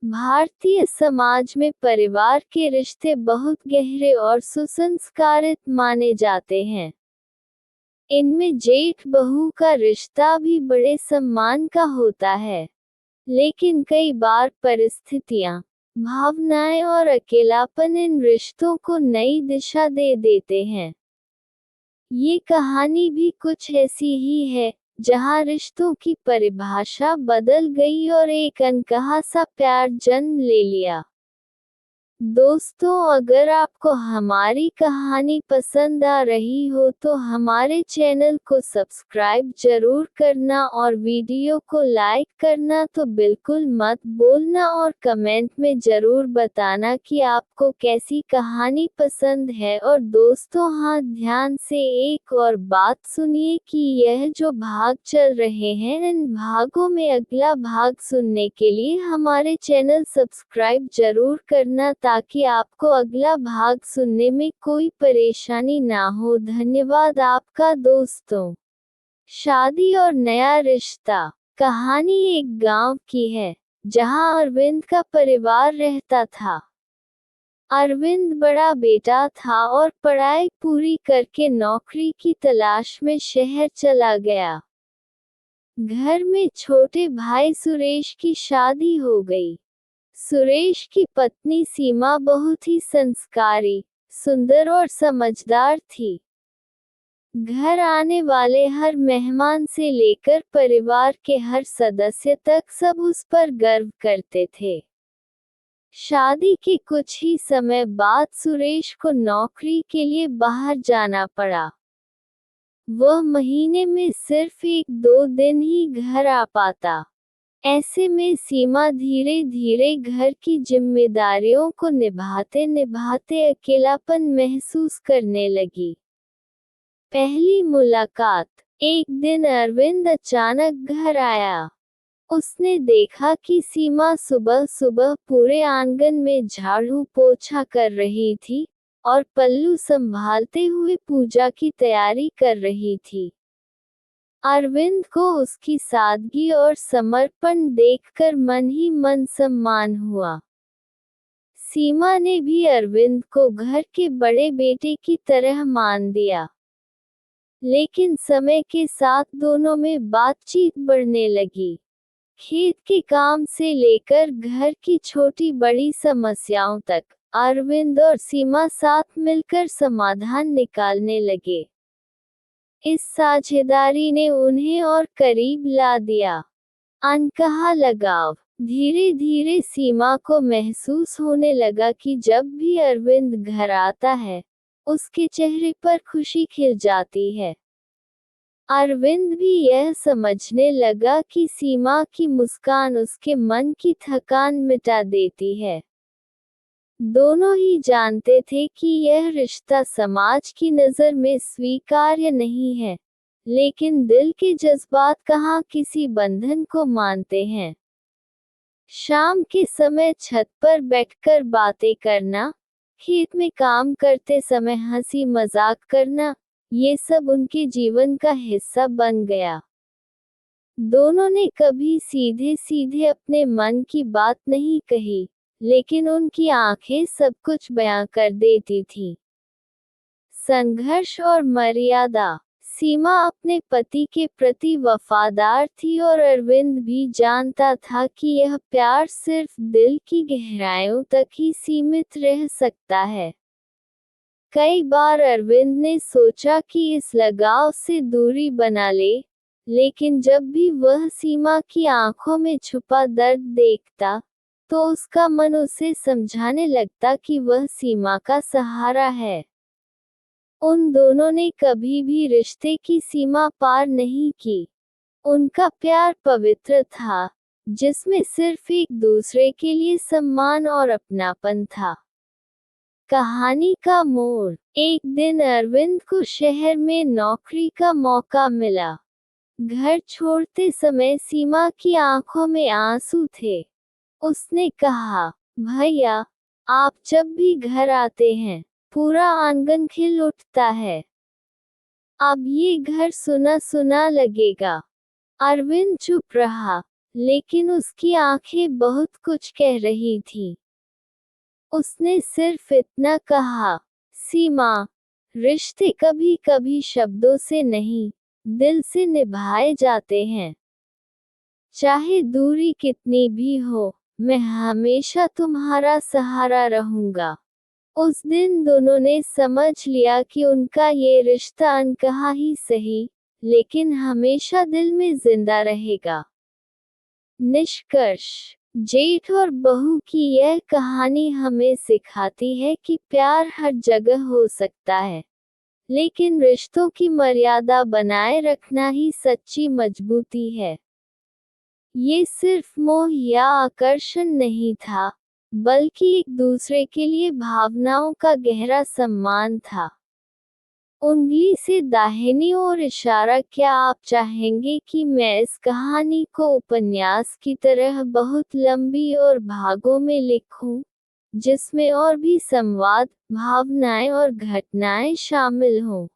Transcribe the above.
भारतीय समाज में परिवार के रिश्ते बहुत गहरे और सुसंस्कारित माने जाते हैं। इनमें जेठ बहू का रिश्ता भी बड़े सम्मान का होता है, लेकिन कई बार परिस्थितियां, भावनाएं और अकेलापन इन रिश्तों को नई दिशा दे देते हैं। ये कहानी भी कुछ ऐसी ही है, जहां रिश्तों की परिभाषा बदल गई और एक अनकहा सा प्यार जन्म ले लिया। दोस्तों, अगर आपको हमारी कहानी पसंद आ रही हो तो हमारे चैनल को सब्सक्राइब जरूर करना और वीडियो को लाइक करना तो बिल्कुल मत भूलना और कमेंट में जरूर बताना कि आपको कैसी कहानी पसंद है। और दोस्तों, हाँ, ध्यान से एक और बात सुनिए कि यह जो भाग चल रहे हैं, इन भागों में अगला भाग सुनने के लिए हमारे चैनल सब्सक्राइब जरूर करना ताकि आपको अगला भाग सुनने में कोई परेशानी ना हो। धन्यवाद आपका दोस्तों। शादी और नया रिश्ता। कहानी एक गांव की है, जहां अरविंद का परिवार रहता था। अरविंद बड़ा बेटा था और पढ़ाई पूरी करके नौकरी की तलाश में शहर चला गया। घर में छोटे भाई सुरेश की शादी हो गई। सुरेश की पत्नी सीमा बहुत ही संस्कारी, सुंदर और समझदार थी। घर आने वाले हर मेहमान से लेकर परिवार के हर सदस्य तक सब उस पर गर्व करते थे। शादी के कुछ ही समय बाद सुरेश को नौकरी के लिए बाहर जाना पड़ा। वह महीने में सिर्फ 1-2 दिन ही घर आ पाता। ऐसे में सीमा धीरे धीरे घर की जिम्मेदारियों को निभाते निभाते अकेलापन महसूस करने लगी। पहली मुलाकात। एक दिन अरविंद अचानक घर आया। उसने देखा कि सीमा सुबह सुबह पूरे आंगन में झाड़ू पोछा कर रही थी और पल्लू संभालते हुए पूजा की तैयारी कर रही थी। अरविंद को उसकी सादगी और समर्पण देखकर मन ही मन सम्मान हुआ। सीमा ने भी अरविंद को घर के बड़े बेटे की तरह मान दिया। लेकिन समय के साथ दोनों में बातचीत बढ़ने लगी। खेत के काम से लेकर घर की छोटी बड़ी समस्याओं तक अरविंद और सीमा साथ मिलकर समाधान निकालने लगे। इस साझेदारी ने उन्हें और करीब ला दिया। अनकहा लगाव। धीरे धीरे सीमा को महसूस होने लगा कि जब भी अरविंद घर आता है, उसके चेहरे पर खुशी खिल जाती है। अरविंद भी यह समझने लगा कि सीमा की मुस्कान उसके मन की थकान मिटा देती है। दोनों ही जानते थे कि यह रिश्ता समाज की नज़र में स्वीकार्य नहीं है, लेकिन दिल के जज्बात कहाँ किसी बंधन को मानते हैं। शाम के समय छत पर बैठकर बातें करना, खेत में काम करते समय हंसी मजाक करना, ये सब उनके जीवन का हिस्सा बन गया। दोनों ने कभी सीधे सीधे अपने मन की बात नहीं कही, लेकिन उनकी आंखें सब कुछ बयां कर देती थीं। संघर्ष और मर्यादा। सीमा अपने पति के प्रति वफादार थी और अरविंद भी जानता था कि यह प्यार सिर्फ दिल की गहराइयों तक ही सीमित रह सकता है। कई बार अरविंद ने सोचा कि इस लगाव से दूरी बना ले, लेकिन जब भी वह सीमा की आंखों में छुपा दर्द देखता, तो उसका मन उसे समझाने लगता कि वह सीमा का सहारा है। उन दोनों ने कभी भी रिश्ते की सीमा पार नहीं की। उनका प्यार पवित्र था, जिसमें सिर्फ एक दूसरे के लिए सम्मान और अपनापन था। कहानी का मोड़। एक दिन अरविंद को शहर में नौकरी का मौका मिला। घर छोड़ते समय सीमा की आंखों में आंसू थे। उसने कहा, भैया, आप जब भी घर आते हैं, पूरा आंगन खिल उठता है। अब ये घर सुना सुना लगेगा। अरविंद चुप रहा, लेकिन उसकी आंखें बहुत कुछ कह रही थी। उसने सिर्फ इतना कहा, सीमा, रिश्ते कभी कभी शब्दों से नहीं, दिल से निभाए जाते हैं। चाहे दूरी कितनी भी हो, मैं हमेशा तुम्हारा सहारा रहूंगा। उस दिन दोनों ने समझ लिया कि उनका ये रिश्ता अनकहा ही सही, लेकिन हमेशा दिल में जिंदा रहेगा। निष्कर्ष, जेठ और बहू की यह कहानी हमें सिखाती है कि प्यार हर जगह हो सकता है, लेकिन रिश्तों की मर्यादा बनाए रखना ही सच्ची मजबूती है। ये सिर्फ मोह या आकर्षण नहीं था, बल्कि एक दूसरे के लिए भावनाओं का गहरा सम्मान था। उंगली से दाहिनी ओर इशारा। क्या आप चाहेंगे कि मैं इस कहानी को उपन्यास की तरह बहुत लंबी और भागों में लिखूं, जिसमें और भी संवाद, भावनाएं और घटनाएं शामिल हों?